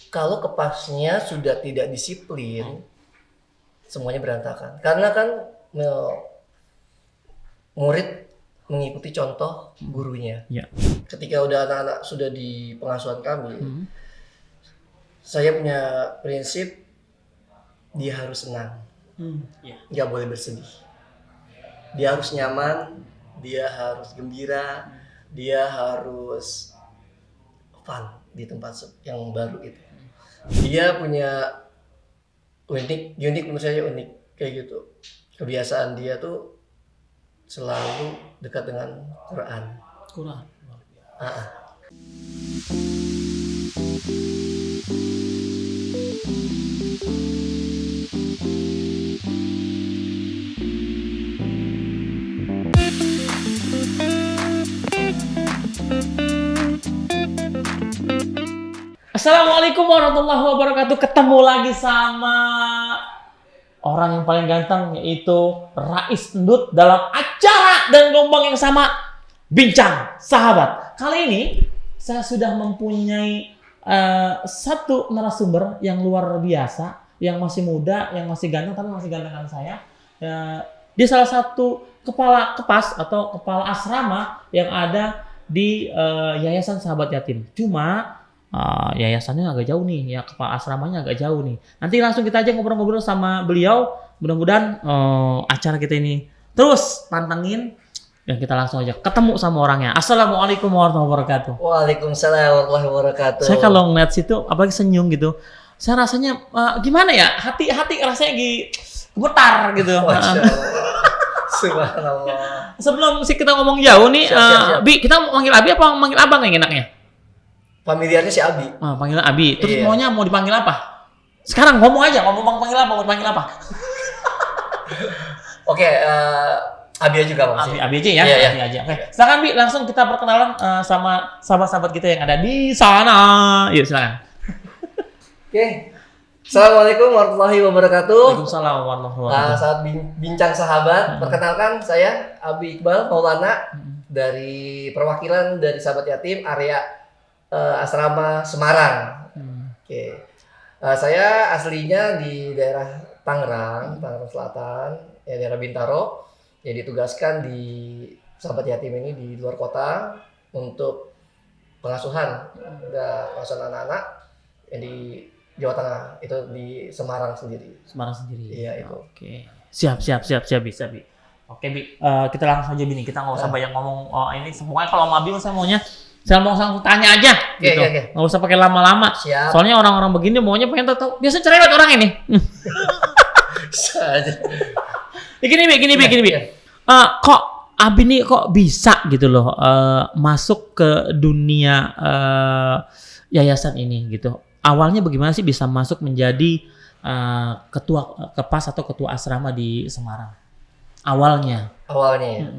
Kalau kepasnya sudah tidak disiplin, semuanya berantakan. Karena kan murid mengikuti contoh gurunya. Ya. Ketika udah anak-anak sudah di pengasuhan kami, saya punya prinsip dia harus senang, nggak boleh bersedih. Dia harus nyaman, dia harus gembira, dia harus fun di tempat yang baru itu. Dia punya unik menurut saya unik kayak gitu. Kebiasaan dia tuh selalu dekat dengan Quran. Assalamualaikum warahmatullahi wabarakatuh. Ketemu lagi sama orang yang paling ganteng, yaitu Rais Endut dalam acara dan gelombang yang sama, Bincang Sahabat. Kali ini saya sudah mempunyai satu narasumber yang luar biasa, yang masih muda, yang masih ganteng, tapi masih gantengan saya. Dia salah satu kepala kepas atau kepala asrama yang ada di Yayasan Sahabat Yatim. Cuma yayasannya agak jauh nih, ya kepala asramanya agak jauh nih. Nanti langsung kita aja ngobrol-ngobrol sama beliau. Mudah-mudahan acara kita ini terus pantengin dan kita langsung aja ketemu sama orangnya. Assalamualaikum warahmatullahi wabarakatuh. Waalaikumsalam warahmatullahi wabarakatuh. Saya kalau ngeliat situ, apalagi senyum gitu, saya rasanya gimana ya? Hati rasanya gemetar gitu. Subhanallah. Sebelum kita ngomong jauh nih, siap. Bi, kita mau manggil Abi apa manggil Abang yang enaknya? Familiarnya si Abi. Panggil Abi. Terus Iya. mau dipanggil apa? Sekarang ngomong aja, ngomong panggil apa? Mau dipanggil apa? Oke, Abi aja juga Bang. Abi aja ya. Iya. Abi aja. Oke. Silakan Bi, langsung kita perkenalan sama sahabat-sahabat kita yang ada di sana. Yuk silakan. Oke. Assalamualaikum warahmatullahi wabarakatuh. Waalaikumsalam warahmatullahi wabarakatuh. Saat bincang sahabat, perkenalkan saya Abi Iqbal Maulana dari perwakilan dari Sahabat Yatim area Asrama Semarang. Oke. Saya aslinya di daerah Tangerang Selatan, ya daerah Bintaro. Ya ditugaskan di Sahabat Yatim ini di luar kota untuk pengasuhan anak-anak yang di Jawa Tengah, itu di Semarang sendiri. Semarang sendiri. Iya itu. Oke. Siap bisa Bi. Oke Bi, kita langsung aja Bi nih. Kita nggak usah banyak ngomong ini. Semuanya kalau Abi saya mau langsung tanya aja gitu. Oke. Nggak usah pakai lama-lama. Siap. Soalnya orang-orang begini maunya pengen tahu. Biasa cerewet orang ini. Gini Bi. Kok Abi nih kok bisa gitu loh masuk ke dunia yayasan ini gitu. Awalnya bagaimana sih bisa masuk menjadi ketua kepas atau ketua asrama di Semarang? Awalnya ya.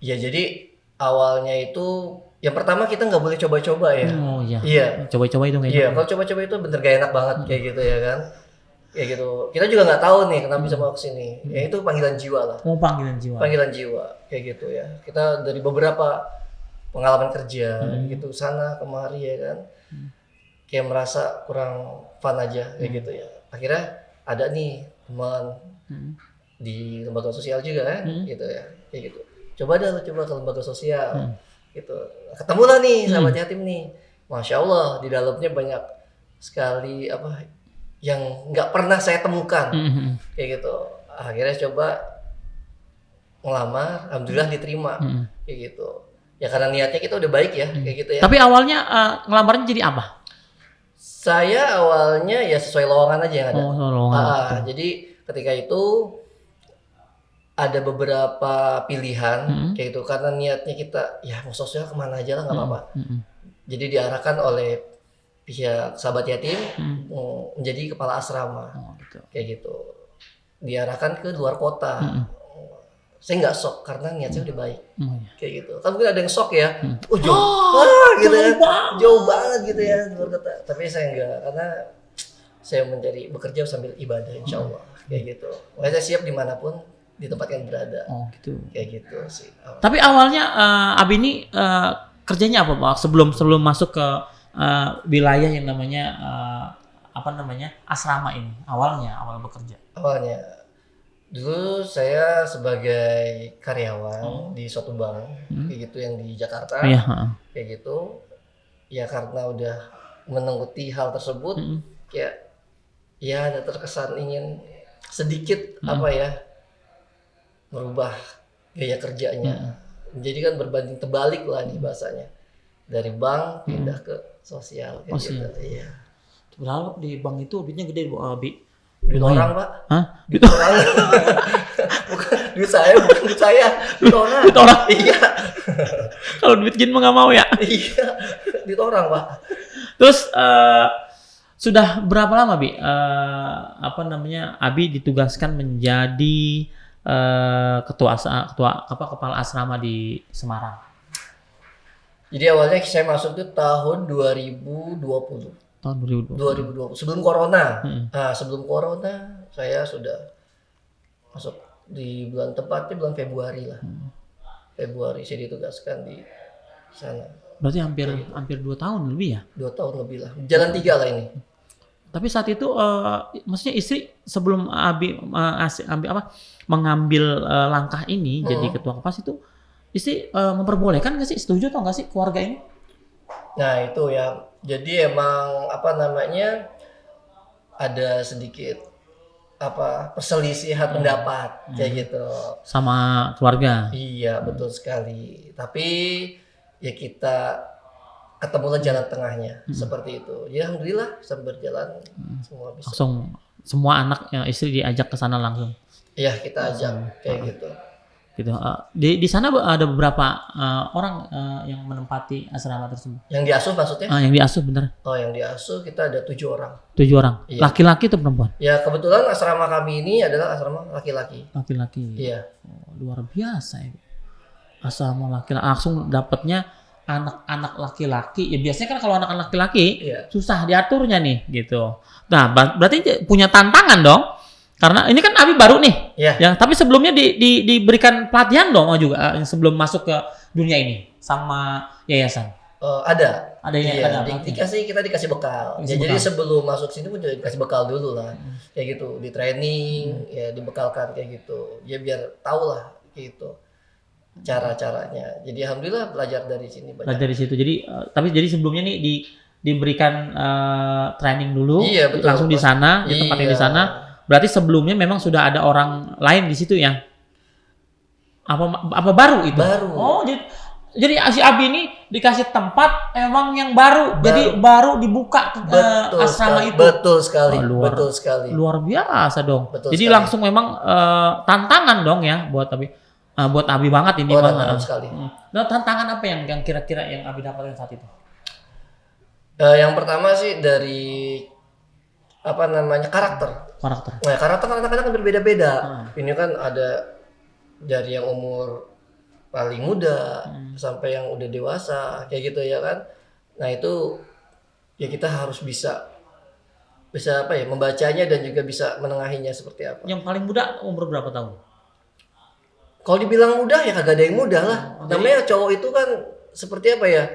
Ya jadi awalnya itu yang pertama kita nggak boleh coba-coba ya. Oh iya. Iya. Coba-coba itu nggak Iya, enak. kalau coba-coba itu bener gak enak banget kayak gitu ya kan. Kayak gitu. Kita juga nggak tahu nih kenapa bisa mau kesini. Ya itu panggilan jiwa lah. Mau panggilan jiwa. Panggilan jiwa kayak gitu ya. Kita dari beberapa pengalaman kerja gitu sana kemari ya kan. Kayak merasa kurang fun aja kayak gitu ya. Akhirnya ada nih teman di lembaga sosial juga kan gitu ya. Kayak gitu. Coba ke lembaga sosial gitu. Ketemulah nih Sahabat Yatim nih. Masya Allah di dalamnya banyak sekali yang nggak pernah saya temukan kayak gitu. Akhirnya coba ngelamar, alhamdulillah diterima kayak gitu. Ya karena niatnya kita udah baik ya kayak gitu ya. Tapi awalnya ngelamarnya jadi apa? Saya awalnya ya sesuai lowongan aja yang ada. Lowongan. Jadi ketika itu ada beberapa pilihan kayak gitu karena niatnya kita ya mau sosial kemana aja lah nggak apa-apa. Jadi diarahkan oleh pihak Sahabat Yatim menjadi kepala asrama Gitu. kayak gitu. Diarahkan ke luar kota. Saya nggak shock karena niat saya udah baik kayak gitu. Kan mungkin ada yang shock ya, jauh gitu ya, jauh banget gitu ya luar kota. Tapi saya enggak karena saya mencari bekerja sambil ibadah insya Allah kayak gitu. Makanya saya siap dimanapun di tempat yang berada. Oh gitu. Kayak gitu sih. Tapi awalnya Abi ini kerjanya apa Pak? Sebelum masuk ke wilayah yang namanya asrama ini awal bekerja? Awalnya dulu saya sebagai karyawan di suatu bank kayak gitu yang di Jakarta, kayak gitu ya, karena udah mengikuti hal tersebut kayak ya ada terkesan ingin sedikit merubah gaya kerjanya. Jadi kan berbanding terbalik lah nih bahasanya, dari bank pindah ke sosial kayak gitu. Iya. Berapa di bank itu duitnya gede Bu Abi? Duit orang, Pak. Hah? Duit orang. Bukan duit saya, bukan duit saya. Duit orang. Duit orang. Iya. Kalau duit gin mah nggak mau ya? Iya. Duit orang, Pak. Terus sudah berapa lama Bi? Abi ditugaskan menjadi kepala asrama di Semarang. Jadi awalnya saya masuk itu tahun 2020. Tahun 2020. Sebelum corona. Nah, sebelum corona saya sudah masuk di tepatnya bulan Februari lah. Februari saya ditugaskan di sana. Berarti hampir 2 tahun lebih ya? 2 tahun lebih lah. Jalan 3 lah ini. Tapi saat itu maksudnya istri sebelum Abi mengambil langkah ini jadi ketua Kopas itu istri memperbolehkan nggak sih, setuju atau nggak sih keluarga ini? Nah itu ya, jadi emang ada sedikit perselisihan pendapat kayak gitu sama keluarga. Iya betul sekali, tapi ya kita ketemulah jalan tengahnya seperti itu. Ya alhamdulillah bisa berjalan semua bisa. Langsung semua anak istri diajak ke sana langsung. Iya kita ajak kayak gitu. Gitu. Di sana ada beberapa orang yang menempati asrama tersebut. Yang diasuh maksudnya? Yang diasuh bener. Oh yang diasuh kita ada 7 orang. 7 orang. Iya. Laki-laki atau perempuan? Ya kebetulan asrama kami ini adalah asrama laki-laki. Laki-laki. Iya. Luar biasa ya. Asrama laki-laki langsung dapatnya anak-anak laki-laki. Ya biasanya kan kalau anak-anak laki-laki susah diaturnya nih gitu. Nah berarti punya tantangan dong. Karena ini kan Abi baru nih, tapi sebelumnya diberikan pelatihan dong juga sebelum masuk ke dunia ini sama yayasan. Ada kita dikasih bekal. Jadi sebelum masuk sini pun juga dikasih bekal dulu lah, kayak gitu, di training, ya dibekalkan kayak gitu, ya biar tahu lah gitu cara-caranya. Jadi alhamdulillah belajar dari sini. Belajar dari situ. Jadi jadi sebelumnya nih diberikan training dulu, betul, langsung di sana, di tempatnya di sana. Berarti sebelumnya memang sudah ada orang lain di situ ya? Apa baru itu? Baru. Oh, jadi si Abi ini dikasih tempat emang yang baru. Jadi baru dibuka asrama itu. Betul sekali. Betul sekali. Luar biasa dong. Betul jadi sekali. Langsung memang tantangan dong ya buat Abi. Buat Abi banget ini. Tantangan sekali. Nah, tantangan apa yang kira-kira yang Abi dapatkan saat itu? Yang pertama sih dari karakter. Nah, karakter kan anak-anak kan berbeda-beda. Ini kan ada dari yang umur paling muda sampai yang udah dewasa kayak gitu ya kan. Nah itu ya kita harus bisa membacanya dan juga bisa menengahinya seperti apa. Yang paling muda umur berapa tahun? Kalau dibilang muda ya kagak ada yang muda lah. Namanya cowok itu kan seperti apa ya?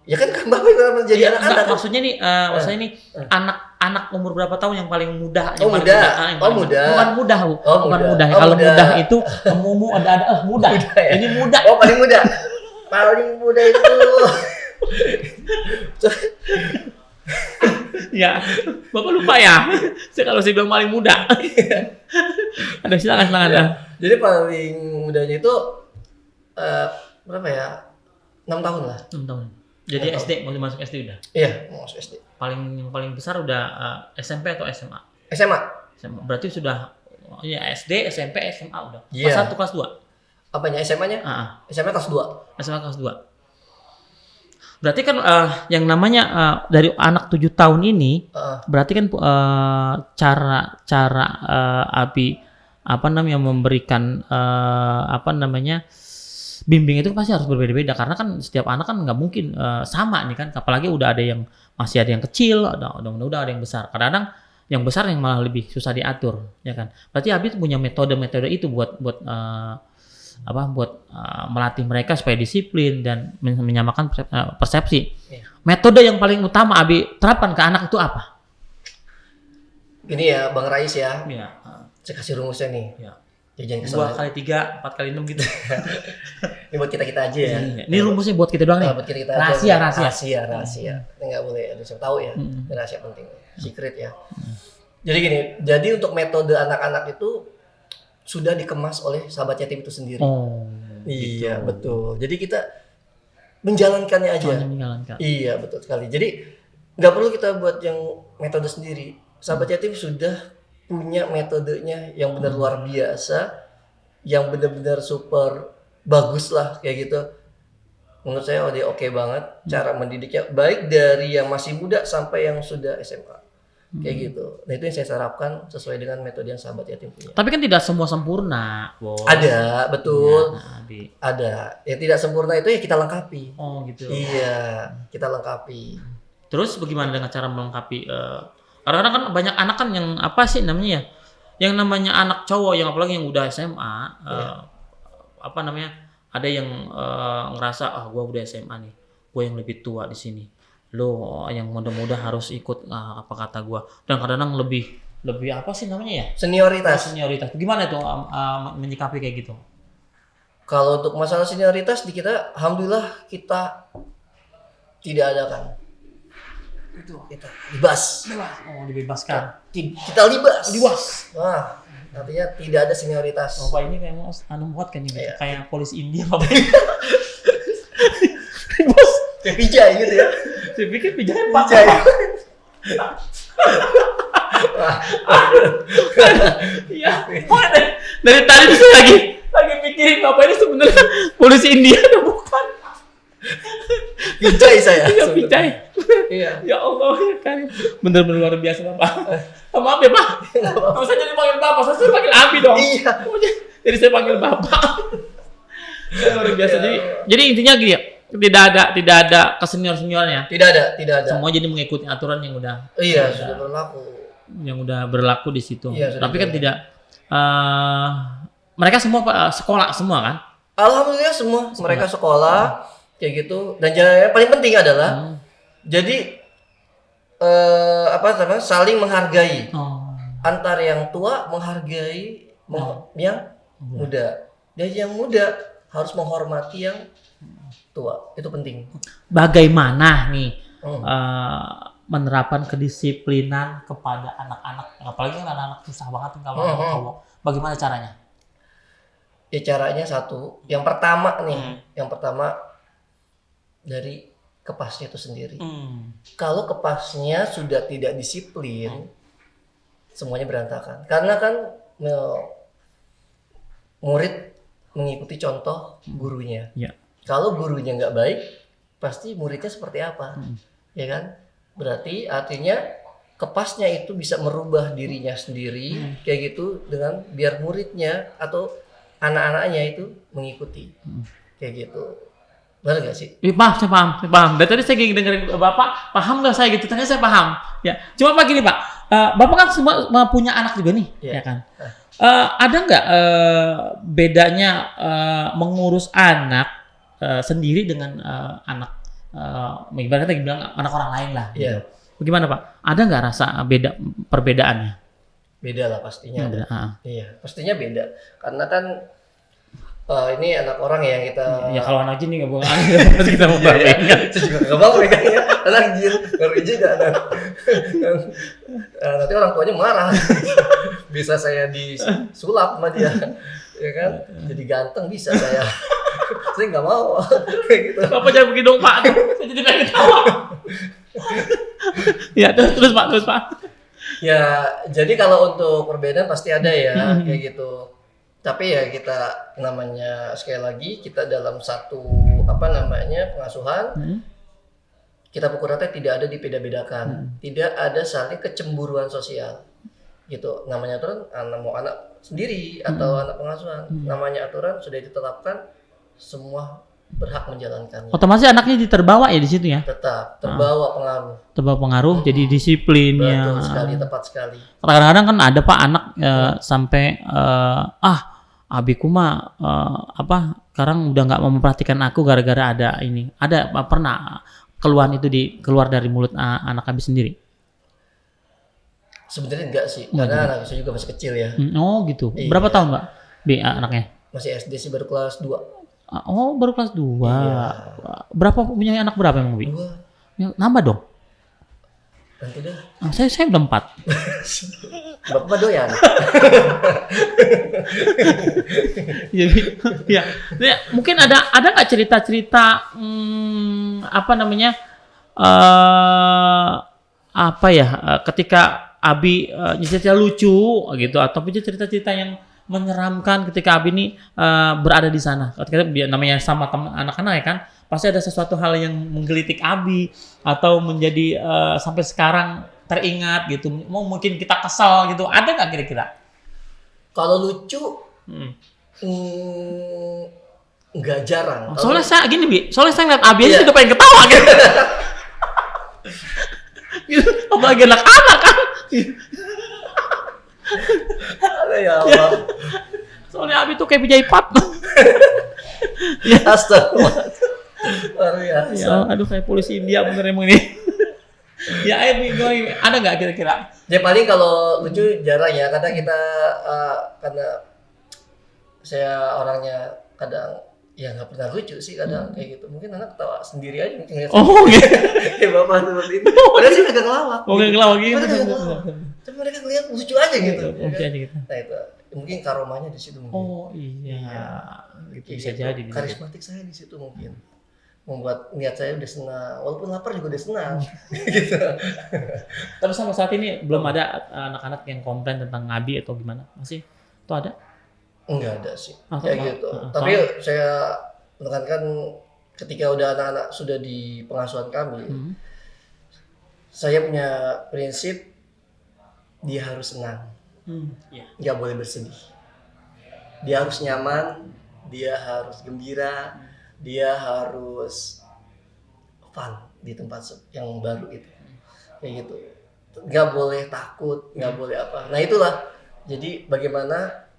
Ya kan bapak yang menjadi anak-anak. Maksudnya nih, anak umur berapa tahun yang paling muda? Muda. Bukan muda, Bu. Bukan muda. Kalau muda itu mumu ada muda. Ya? Ini muda. Oh, paling muda. Paling muda itu. Ya, Bapak lupa ya. Kalau saya bilang paling muda. Ada silakan. Jadi paling mudanya itu berapa ya? 6 tahun lah. 6 tahun. Jadi SD, mau masuk SD udah? Iya, mau masuk SD. Yang paling besar udah SMP atau SMA? SMA. Berarti sudah SD, SMP, SMA udah. Kelas 1, kelas 2. Apanya SMA-nya? SMA kelas 2. SMA kelas 2. Berarti kan yang namanya dari anak 7 tahun ini, berarti kan cara Abi memberikan bimbing itu pasti harus berbeda-beda karena kan setiap anak kan nggak mungkin sama nih kan, apalagi udah ada yang masih ada yang kecil, udah ada yang besar. Kadang-kadang yang besar yang malah lebih susah diatur, ya kan? Berarti Abi punya metode itu buat buat melatih mereka supaya disiplin dan menyamakan persepsi. Metode yang paling utama Abi terapkan ke anak itu apa? Ini ya Bang Rais ya. Iya. Saya kasih rumusnya nih. Iya. Jajan 2 kali 3, 4 kali 6 gitu. Ini buat kita aja ya. Ini rumusnya buat kita doang nih. Buat kita rahasia. Ini nggak boleh ada siapa tahu ya. Ini rahasia penting. Secret ya. Jadi gini, jadi untuk metode anak-anak itu sudah dikemas oleh sahabat yatim itu sendiri. Iya, betul. Jadi kita menjalankannya aja. Iya, betul sekali. Jadi nggak perlu kita buat yang metode sendiri. Sahabat yatim sudah punya metodenya yang benar luar biasa, yang benar-benar super bagus lah kayak gitu. Menurut saya udah oke banget cara mendidiknya, baik dari yang masih muda sampai yang sudah SMA. Kayak gitu. Nah itu yang saya harapkan sesuai dengan metode yang sahabat yatim punya. Tapi kan tidak semua sempurna, Bos. Ada, betul. Ya, ada. Yang tidak sempurna itu ya kita lengkapi. Oh gitu. Iya, kita lengkapi. Terus bagaimana dengan cara melengkapi? Kadang-kadang kan banyak anak kan yang apa sih namanya ya? Yang namanya anak cowok yang apalagi yang udah SMA, apa namanya? Ada yang ngerasa gua udah SMA nih, gua yang lebih tua di sini. Lo yang muda-muda harus ikut apa kata gua. Dan kadang-kadang lebih apa sih namanya ya? Senioritas. Gimana itu menyikapi kayak gitu? Kalau untuk masalah senioritas di kita, alhamdulillah kita tidak ada kan. Itu kita libas. Dibebaskan. Kita libas. Wah, artinya tidak ada senioritas. Bapak ini kayak mau buat kan ini kayak polisi India Bapak. Bos, kayak pijai gitu ya. Saya pikir pijai. Iya. Dari tadi saya lagi mikirin Bapak ini sebenarnya polisi India atau bukan? Pijai saya. Pijai. Iya. Ya Allah ya kan. Bener-bener luar biasa Bapak. Maaf ya Pak. Kalau saya jadi panggil Bapak, saya panggil Abi dong. Iya. Jadi saya panggil Bapak. Luar biasa. Jadi intinya gini ya. Tidak ada kesenior-seniornya. Tidak ada. Semua jadi mengikuti aturan yang udah. Iya, sudah berlaku. Yang udah berlaku di situ. Iya, tapi kan tidak. Mereka semua sekolah semua kan? Alhamdulillah semua mereka sekolah kayak gitu. Dan yang paling penting adalah jadi saling menghargai. Antar yang tua menghargai yang muda. Dan yang muda harus menghormati yang tua. Itu penting. Bagaimana nih menerapkan kedisiplinan kepada anak-anak, apalagi kan anak-anak susah banget kalau cowok. Bagaimana caranya? Ya caranya satu. Yang pertama dari kepasnya itu sendiri. Kalau kepasnya sudah tidak disiplin, semuanya berantakan. Karena kan murid mengikuti contoh gurunya. Kalau gurunya nggak baik, pasti muridnya seperti apa, ya kan? Berarti artinya kepasnya itu bisa merubah dirinya sendiri, kayak gitu dengan biar muridnya atau anak-anaknya itu mengikuti, kayak gitu. Benar nggak sih? Saya paham. Dari tadi saya dengerin Bapak, paham nggak saya gitu? Ternyata saya paham. Ya, cuma Pak gini Pak, Bapak kan semua punya anak juga nih, ya kan? Ada nggak bedanya mengurus anak sendiri dengan anak ibaratnya kita bilang anak orang lain lah gitu. Bagaimana Pak? Ada nggak rasa perbedaannya? Beda lah pastinya. Iya, pastinya beda. Karena kan ini anak orang yang kita. Ya kalau anak jin nggak boleh pasti kita mau pegang. Saya juga nggak mau pegangnya. Anak jin, baru izin anak. Nanti orang tuanya marah. Bisa saya disulap sama dia, ya kan? Jadi ganteng bisa saya. Saya nggak mau kayak gitu. Bapak jangan begitu dong Pak, saya jadi pengen ketawa. Ya terus Pak. Ya jadi kalau untuk perbedaan pasti ada ya kayak gitu. Tapi ya kita namanya sekali lagi kita dalam satu pengasuhan, kita pukul rata tidak ada dibeda-bedakan, tidak ada saling kecemburuan sosial. Gitu namanya aturan mau anak sendiri atau anak pengasuhan, namanya aturan sudah ditetapkan. Semua berhak menjalankannya. Otomatis anaknya terbawa ya di situ ya? Tetap terbawa pengaruh. Terbawa pengaruh, jadi disiplinnya. Betul sekali, tepat sekali. Kadang-kadang kan ada Pak anak sampai Abiku mah sekarang udah nggak mau memperhatikan aku gara-gara ada ini. Ada pernah keluhan itu keluar dari mulut anak Abi sendiri? Sebenarnya enggak sih, Enggak karena juga. anak saya juga masih kecil ya. Oh gitu. Iya. Berapa tahun Mbak anaknya? Masih SD sih, baru kelas 2. Oh baru kelas 2. Iya. Berapa punya anak berapa emang Bi? 2. Ya, nambah dong. Nanti dah. Saya udah 4. Bapak doyan. Jadi ya, mungkin ada nggak cerita-cerita ketika Abi cerita lucu gitu ataupun cerita-cerita yang menyeramkan ketika Abi ini berada di sana. Ketika namanya sama teman anak-anak ya kan, pasti ada sesuatu hal yang menggelitik Abi atau menjadi sampai sekarang teringat gitu. Mungkin kita kesal gitu. Ada nggak kira-kira? Kalau lucu, nggak jarang. Soalnya saya ngeliat Abi aja udah pengen ketawa gitu. Gitu. Apalagi anak-anak kan. Ya Allah. Soalnya Abi tuh kayak Bijaipat. Astagfirullah. Luar biasa. Ya, aduh kayak polisi India bener emang ini. Ya, ada nggak kira-kira? Ya paling kalau lucu jarang ya, kadang kita karena saya orangnya kadang ya nggak pernah lucu sih kadang kayak gitu. Mungkin anak ketawa sendiri aja mungkin lihat. Oh, gitu. Kayak bapak seperti itu. Padahal sih agak ngelawak. Oh, kayak ngelawak gitu. Mereka nggak ngelawak. Tapi mereka ngeliat lucu aja gitu. Oke aja gitu. Nah itu mungkin karomanya di situ mungkin. Oh iya, gitu bisa jadi. Karismatik saya di situ mungkin membuat niat saya udah senang, walaupun lapar juga udah senang. Gitu. Tapi sampai saat ini belum ada anak-anak yang komplain tentang Abi atau gimana? Masih? Itu ada? Enggak ada sih, Atau kayak gitu. Tapi saya menekankan ketika udah anak-anak sudah di pengasuhan kami, saya punya prinsip dia harus senang, nggak boleh bersedih. Dia harus nyaman, dia harus gembira, dia harus fun di tempat yang baru itu, kayak gitu. Nggak boleh takut, nggak boleh apa. Nah itulah. Jadi bagaimana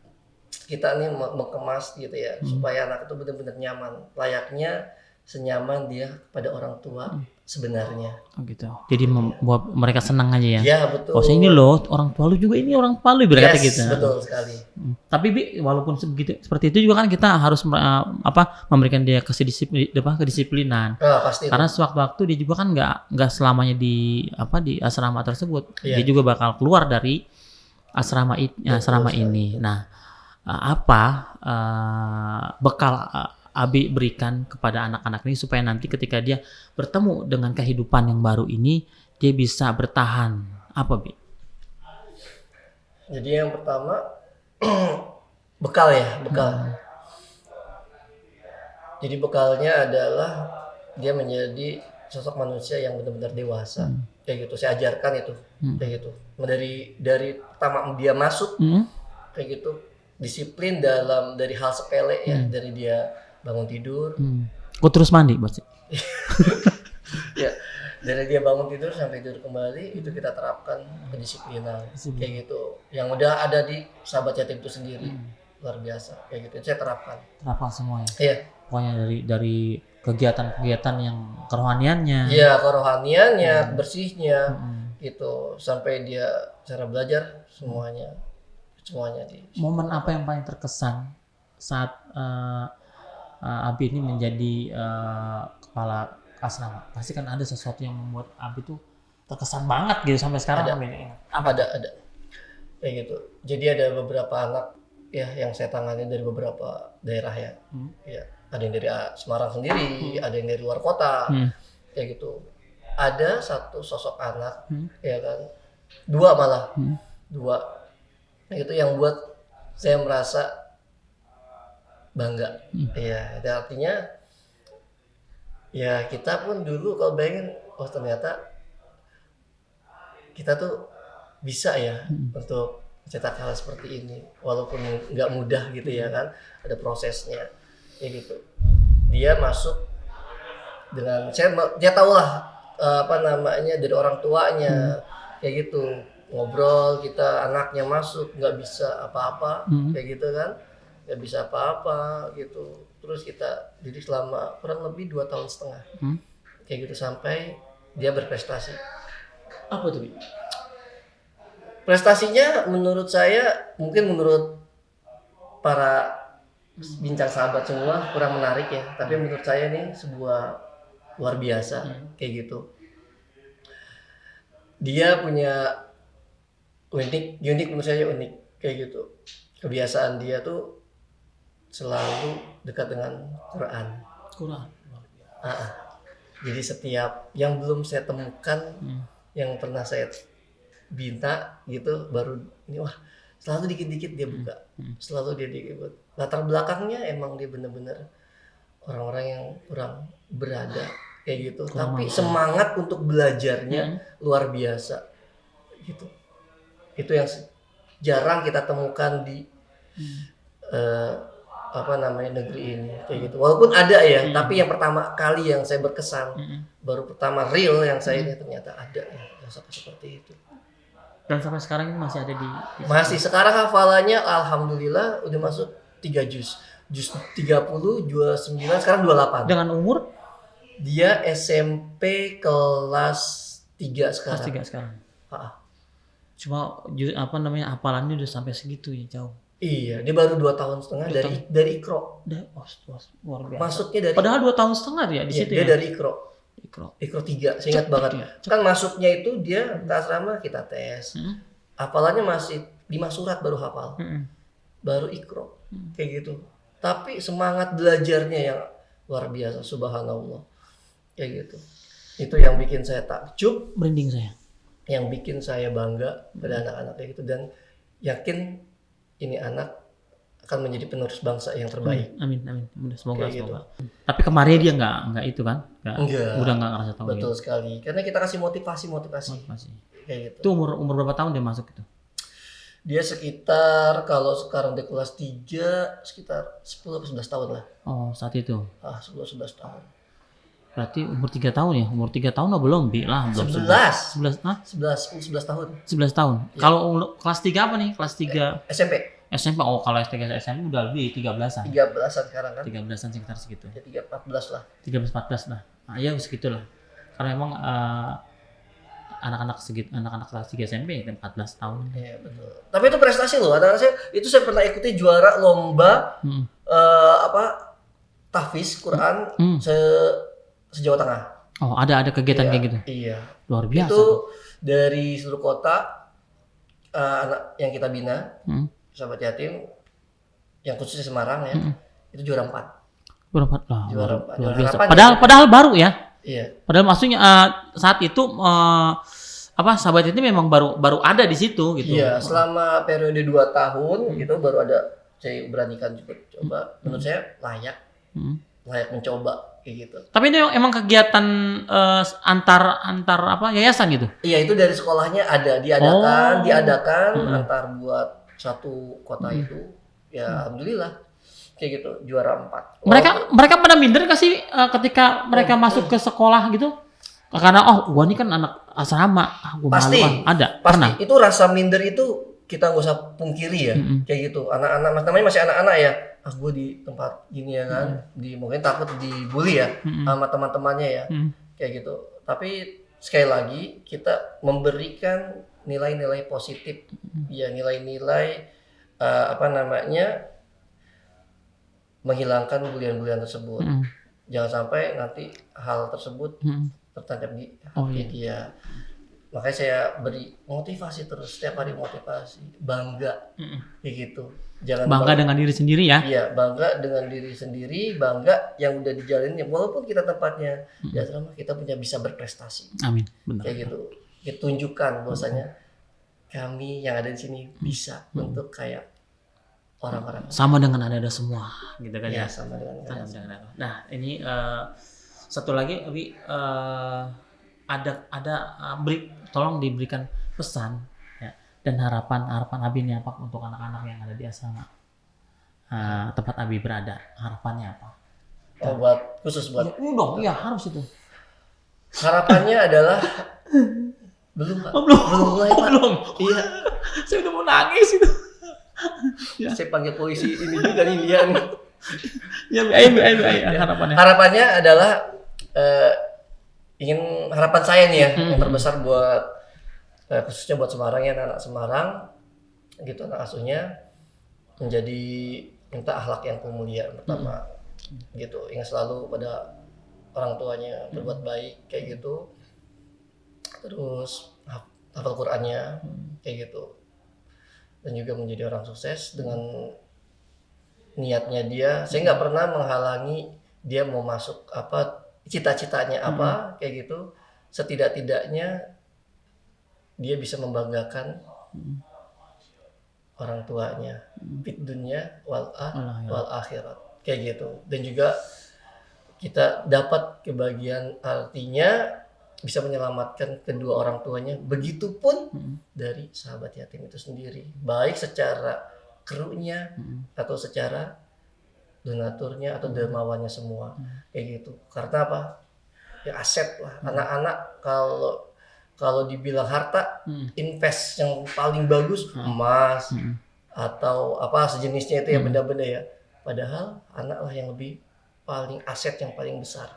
kita nih mengemas gitu ya supaya anak itu benar-benar nyaman, layaknya senyaman dia pada orang tua sebenarnya. Oh gitu. Jadi membuat mereka senang aja ya. Ya betul. Oh ini loh orang tua lu juga, ini orang tua lu berkata gitu. Betul sekali. Tapi Bi, walaupun seperti itu juga kan kita harus memberikan dia kedisiplinan. Pasti. Karena sewaktu-waktu dia juga kan nggak selamanya di asrama tersebut. Iya. Dia juga bakal keluar dari asrama ini. Nah, bekal Abi berikan kepada anak-anak ini supaya nanti ketika dia bertemu dengan kehidupan yang baru ini dia bisa bertahan. Apa Bi? Jadi yang pertama bekal. Jadi bekalnya adalah dia menjadi sosok manusia yang benar-benar dewasa. Kayak gitu saya ajarkan itu. Kayak gitu. Dari pertama dia masuk kayak gitu, disiplin dari hal sepele ya, dari dia bangun tidur. Kok terus mandi Bos? Ya, dari dia bangun tidur sampai tidur kembali itu kita terapkan kedisiplinan kayak gitu. Yang udah ada di sahabat yatim itu sendiri. Luar biasa kayak gitu. Saya terapkan Semuanya. Iya. Pokoknya dari kegiatan-kegiatan yang kerohaniannya. Iya, kerohaniannya, bersihnya gitu, sampai dia cara belajar semuanya di. Momen apa yang paling terkesan saat Abi ini menjadi kepala asrama? Pasti kan ada sesuatu yang membuat Abi tuh terkesan banget gitu sampai sekarang. Ada kayak gitu. Jadi ada beberapa anak ya yang saya tangani dari beberapa daerah ya. Ya, ada yang dari Semarang sendiri, ada yang dari luar kota. Kayak gitu. Ada satu sosok anak ya kan. Dua malah. Itu yang buat saya merasa bangga. Ya, itu artinya ya kita pun dulu kalau bayangin, oh ternyata kita tuh bisa ya untuk mencetak hal seperti ini, walaupun nggak mudah gitu ya kan, ada prosesnya kayak gitu. Dia masuk dengan dia tahu lah dari orang tuanya kayak gitu, ngobrol kita, anaknya masuk nggak bisa apa-apa kayak gitu kan. nggak bisa apa-apa gitu. Terus kita didik selama kurang lebih 2,5 tahun kayak gitu sampai dia berprestasi. Apa tuh? Prestasinya menurut saya, mungkin menurut para bincang sahabat semua kurang menarik ya, tapi menurut saya ini sebuah luar biasa kayak gitu. Dia punya unik menurut saya unik kayak gitu. Kebiasaan dia tuh selalu dekat dengan Quran. Jadi setiap yang belum saya temukan, yang pernah saya minta gitu, baru ini wah selalu dikit-dikit dia buka, selalu dia dikit. Latar belakangnya emang dia bener-bener orang-orang yang kurang berada kayak gitu, tapi semangat untuk belajarnya luar biasa gitu. Itu yang jarang kita temukan di negeri ini kayak gitu. Walaupun ada ya, tapi yang pertama kali yang saya berkesan, baru pertama real yang saya lihat ternyata ada ya yang seperti itu. Dan sampai sekarang ini masih ada di masih sekarang hafalannya alhamdulillah udah masuk 3 juz 30, 29, sekarang 28. Dengan umur? Dia SMP kelas 3 sekarang. Kelas 3 sekarang. Cuma hafalannya udah sampai segitu ya, jauh. Iya, dia baru 2,5 tahun dari Iqra. Luar biasa. Masuknya dari padahal 2,5 tahun ya di situ dia ya. dari Iqra 3, saya ingat banget. Kan masuknya itu dia ke asrama kita tes. Hafalannya masih 5 surat baru hafal. Baru Iqra. Kayak gitu. Tapi semangat belajarnya yang luar biasa, subhanallah. Kayak gitu. Itu yang bikin saya takjub, merinding saya. Yang bikin saya bangga pada anak-anak kayak gitu, dan yakin ini anak akan menjadi penerus bangsa yang terbaik. Amin. Semoga. Gitu. Tapi kemarin dia nggak itu kan? Enggak. Udah nggak ngerasa tahu. Betul sekali. Karena kita kasih motivasi. Kayak gitu. Itu umur berapa tahun dia masuk itu? Dia sekitar, kalau sekarang di kelas 3, sekitar 10-11 tahun lah. Oh, saat itu. 10-11 tahun. Berarti umur 3 tahun ya? Umur 3 tahun belum? Belum 11 tahun. 11 tahun. Ya. Kalau kelas 3 apa nih? Kelas 3 SMP. Oh, kalau SMP udah lebih 13-an. 13-an sekarang kan? 13-an sekitar segitu. Ya 14 lah. 13-14 lah. Ya segitulah. Karena emang anak-anak kelas 3 SMP 14 tahun. Iya, betul. Tapi itu prestasi loh. Saya pernah ikuti juara lomba tahfiz Quran se-Jawa Tengah. Oh, ada kegiatan kayak gitu. Iya. Luar biasa. Itu dari seluruh kota anak yang kita bina, sahabat yatim yang khususnya Semarang ya. Itu juara 4. Juara 4 luar biasa. Padahal baru ya. Iya. Padahal maksudnya saat itu sahabat itu memang baru ada di situ gitu. Iya, selama periode 2 tahun gitu baru ada saya beranikan juga coba. Menurut saya layak mencoba kayak gitu. Tapi ini emang kegiatan antar yayasan gitu. Iya, itu dari sekolahnya diadakan antar buat satu kota itu. Ya alhamdulillah kayak gitu juara 4. Mereka pada minder nggak sih ketika mereka masuk ke sekolah gitu? Karena gua nih kan anak asrama, gua pasti malu kan. Ada. Pasti. Pernah. Itu rasa minder itu kita nggak usah pungkiri ya. Kayak gitu. Anak-anak namanya masih anak-anak ya. Gua di tempat gini ya kan. Mungkin takut dibully ya sama teman-temannya ya. Kayak gitu. Tapi sekali lagi kita memberikan nilai-nilai positif. Ya, nilai-nilai menghilangkan bulian-bulian tersebut. Jangan sampai nanti hal tersebut tertancap di hati dia. Makanya saya beri motivasi terus, setiap hari motivasi, bangga kayak gitu. Jangan bangga dengan diri sendiri ya. Iya, bangga dengan diri sendiri, bangga yang udah dijalanin. Walaupun kita tempatnya di asrama, kita bisa berprestasi. Amin, benar. Kayak gitu. Kita tunjukkan bahwasanya kami yang ada di sini bisa untuk kayak orang-orang sama dengan ada semua gitu kan ya. Sama dengan ada. Nah, ini satu lagi Abi tolong diberikan pesan ya, dan harapan Abi ini apa untuk anak-anak yang ada di asrama tempat Abi berada, harapannya apa? Khusus buat ya harus itu. Harapannya adalah belum mulai Pak. Belum. Iya. Saya udah mau nangis itu. Ya. Saya panggil polisi ini juga nih dia nih. Ya, ayo, harapannya. Harapannya adalah harapan saya nih ya yang terbesar buat khususnya buat Semarang ya, anak Semarang gitu, anak asuhnya menjadi minta akhlak yang mulia pertama gitu, ingat selalu pada orang tuanya, berbuat baik kayak gitu, terus hafal Qur'annya kayak gitu, dan juga menjadi orang sukses dengan niatnya dia. Saya nggak pernah menghalangi dia mau masuk apa cita-citanya apa kayak gitu, setidak-tidaknya dia bisa membanggakan orang tuanya, fid dunya wal akhirat kayak gitu. Dan juga kita dapat kebahagiaan, artinya bisa menyelamatkan kedua orang tuanya, begitupun dari sahabat yatim itu sendiri, baik secara krunya atau secara donaturnya atau dermawannya semua kayak gitu. Karena apa? Ya aset lah. Anak-anak kalau dibilang harta, invest yang paling bagus emas atau apa sejenisnya itu ya, benda-benda ya. Padahal anak lah yang lebih paling aset yang paling besar.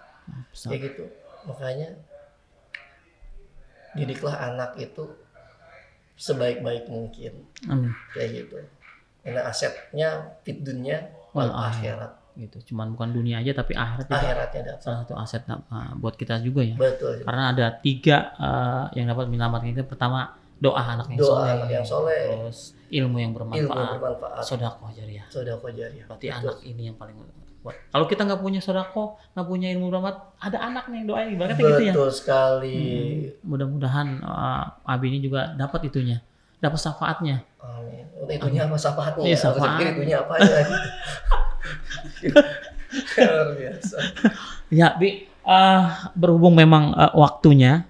Kayak gitu. Makanya didiklah anak itu sebaik-baik mungkin. Kayak gitu. Karena asetnya fid dunya wal akhirat. Gitu. Cuman bukan dunia aja tapi akhirat juga. Akhiratnya dapat. Salah satu aset buat kita juga ya. Betul. Karena ada 3 yang dapat menyelamatkan kita. Pertama, doa anak yang soleh. Terus ilmu yang bermanfaat. Sedekah jariah. Berarti betul. Anak ini yang paling buat. Kalau kita nggak punya sedekah, nggak punya ilmu bermanfaat, ada anak nih yang doain. Ibaratnya gitu ya. Betul sekali. Mudah-mudahan Abi ini juga dapat itunya. Dapat syafaatnya. Amin. Itunya apa syafaatnya? Iya, Aku pikir itunya apa ya. Luar biasa. Ya, Bi, berhubung memang waktunya,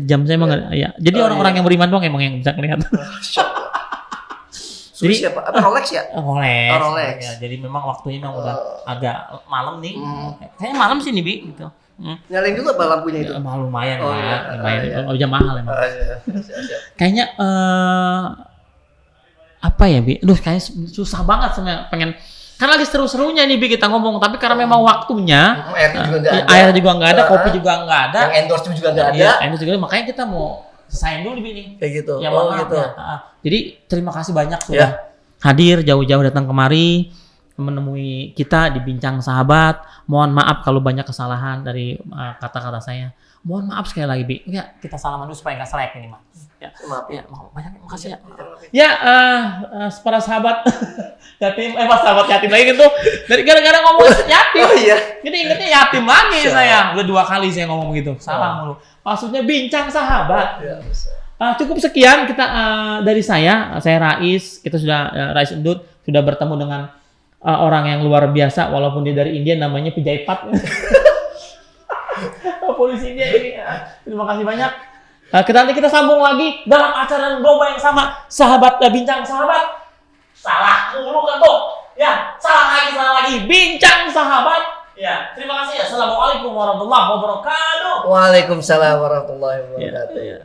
jam saya emang ya. Jadi orang-orang yang beriman doang emang yang bisa ngelihat. Jadi siapa? Apa Rolex ya? Rolex. Ya, jadi memang waktunya memang udah agak malam nih. Kayaknya malam sih nih, Bi, gitu. Nyalain dulu apa lampunya itu? Ya, lumayan ya. Lumayan. Oh, jam mahal emang. Siap. Kayaknya apa ya, Bi? Aduh, kayaknya susah banget sebenarnya pengen. Kan lagi seru-serunya nih Bi kita ngomong, tapi karena memang waktunya air juga nggak ada, kopi juga nggak ada, yang endorse juga nggak ada. Iya, endorse juga, makanya kita mau selesaiin dulu Bi nih. Kayak gitu. Ya, gitu. Jadi terima kasih banyak sudah hadir jauh-jauh datang kemari menemui kita di Bincang Sahabat. Mohon maaf kalau banyak kesalahan dari kata-kata saya. Mohon maaf sekali lagi Bi. Ya, kita salaman dulu supaya nggak selek ini Mas. Ya, maaf ya, banyak makasih ya. Ya, para sahabat yatim, sahabat yatim lagi gitu. Dari gara-gara ngomong yatim. Oh iya. Jadi ingetnya yatim lagi saya. Udah 2 kali saya ngomong gitu. Salah mulu. Maksudnya Bincang Sahabat. Ya, cukup sekian kita dari saya Rais. Kita sudah Rais Endut sudah bertemu dengan orang yang luar biasa walaupun dia dari India, namanya Pijaipat. Polisi India ini. Terima kasih banyak. Nanti kita sambung lagi dalam acara global yang sama, sahabat Bincang Sahabat. Salah mulu kan tuh. Ya, salah lagi. Bincang Sahabat. Ya, terima kasih. Assalamualaikum warahmatullahi wabarakatuh. Waalaikumsalam warahmatullahi wabarakatuh. Ya.